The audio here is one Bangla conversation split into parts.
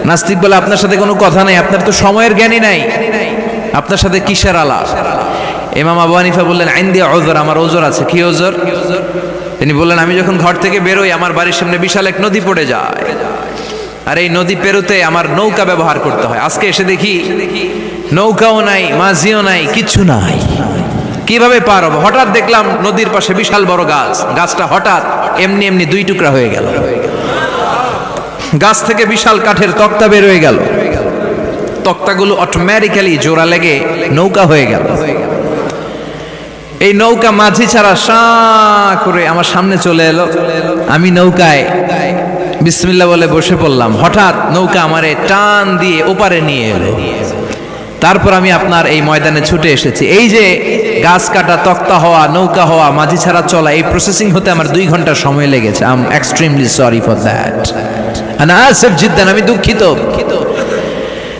নাস্তিক বলে আপনার সাথে কোনো কথা নাই, আপনার তো সময়ের জ্ঞানই নাই, আপনার সাথে কিসের আলাপ? ইমাম আবু হানিফা বললেন আইন্দি ওযর, আমার ওযর আছে। কি ওযর? তিনি বললেন আমি যখন ঘর থেকে বেরোই আমার বাড়ির সামনে বিশাল এক নদী পড়ে যায়, আর এই নদী পেরোতে আমার নৌকা ব্যবহার করতে হয়। আজকে এসে দেখি নৌকাও নাই, মাঝিও নাই, কিচ্ছু নাই, কিভাবে পার হবো? হঠাৎ দেখলাম নদীর পাশে বিশাল বড় গাছ, গাছটা হঠাৎ এমনি এমনি দুই টুকরা হয়ে গেল, গাছ থেকে বিশাল কাঠের তক্তা বের হয়ে গেল, তক্তাগুলো অটোমেটিক্যালি জোড়া লেগে নৌকা হয়ে গেল। এই নৌকা মাঝি ছাড়া সাঁ করে আমার সামনে চলে এলো, আমি নৌকায় বিসমিল্লাহ বলে বসে পড়লাম। হঠাৎ নৌকা আমারে টান দিয়ে ওপারে নিয়ে এলো, তারপর আমি আপনার এই ময়দানে ছুটে এসেছি। এই যে গাছ কাটা, তক্তা হওয়া, নৌকা হওয়া, মাঝি ছাড়া চলা, এই প্রসেসিং হতে আমার 2 ঘন্টা সময় লেগেছে। I am extremely sorry for that, আনা আসিফ জিদ্দান, আমি দুঃখিত।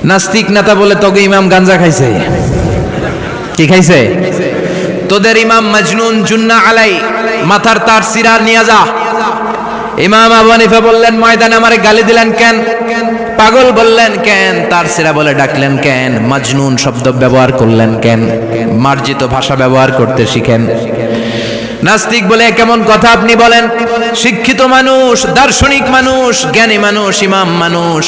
নাস্তিক নেতা বলে তোকে ইমাম গাঞ্জা খাইছে। কি খাইছে? তোদের ইমাম মজনুন, জুন্না আলাই, মাথার তার সিরা নিয়ে যা। ইমাম আবু হানিফা বললেন ময়দানে আমারে গালি দিলেন কেন? পাগল বললেন কেন? তার সিরা বলে ডাকলেন কেন? মজনুন শব্দ ব্যবহার করলেন কেন? মার্জিত ভাষা ব্যবহার করতে শিখেন। নাস্তিক বলে কেমন কথা আপনি বলেন? শিক্ষিত মানুষ, দার্শনিক মানুষ, জ্ঞানী মানুষ, ইমাম মানুষ,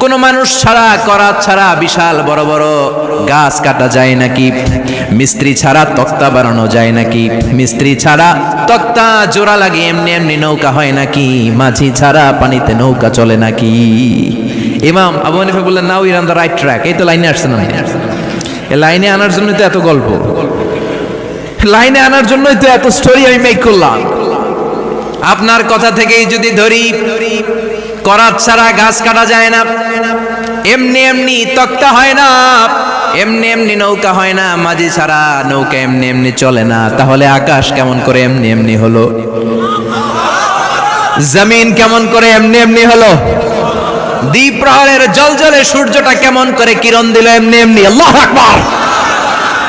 কোন মানুষ ছাড়া, করাত ছাড়া বিশাল বড় বড় গাছ কাটা যায় নাকি? মিস্ত্রি ছাড়া তক্তা বানানো যায় নাকি? মিস্ত্রি ছাড়া তক্তা জোড়া লাগে এমনি এমনি নৌকা হয় নাকি? মাঝি ছাড়া পানিতে নৌকা চলে নাকি? ইমাম আবু হানিফা বললেন now you are on the right track. এই তো লাইনে আসছেন আপনি, এই লাইনে আনার জন্য তো এত গল্প, লাইনে আনার জন্যই তো এত স্টোরি আমি মেক করলাম। আপনার কথা থেকেই যদি ধরি, করাত ছাড়া গাছ কাটা যায় না, এমনি এমনি তক্তা হয় না, এমনি এমনি নৌকা হয় না, মাঝি ছাড়া নৌকা এমনি এমনি চলে না, তাহলে আকাশ কেমন করে এমনি এমনি হলো? জমিন কেমন করে এমনি এমনি হলো? দ্বীপ প্রহরের জলজলে সূর্যটা কেমন করে কিরণ দিল এমনি এমনি? আল্লাহু আকবার!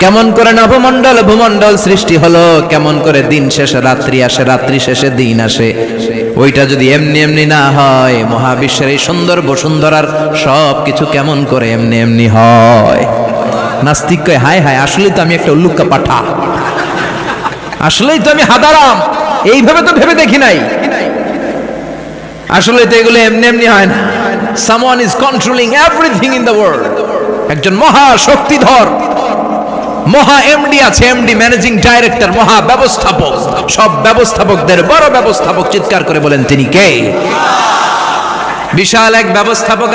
কেমন করে নবমণ্ডল ভূমণ্ডল সৃষ্টি হলো? কেমন করে দিন শেষে রাত্রি আসে, রাত্রি শেষে দিন আসে? ওইটা যদি এমনি এমনি না হয়, মহাবিশ্বের এই সুন্দর বসুন্ধরার সব কিছু কেমন করে এমনি এমনি হয়? নাস্তিক কয় হায় হায়, আসলেই তো আমি একটা উল্লুক্কা পাঠা, আসলেই তো আমি হাদারাম, এইভাবে তো ভেবে দেখি নাই। আসলে তো এগুলো এমনি এমনি হয় না। Someone is controlling everything in the world. একজন মহা শক্তিধর মহা এমডি আছে, এমডি ম্যানেজিং ডাইরেক্টর, মহা ব্যবস্থাপক, সব ব্যবস্থাপকদের বড় ব্যবস্থাপক। চিৎকার করে বলেন তিনি কে? বিশাল এক ব্যবস্থাপক।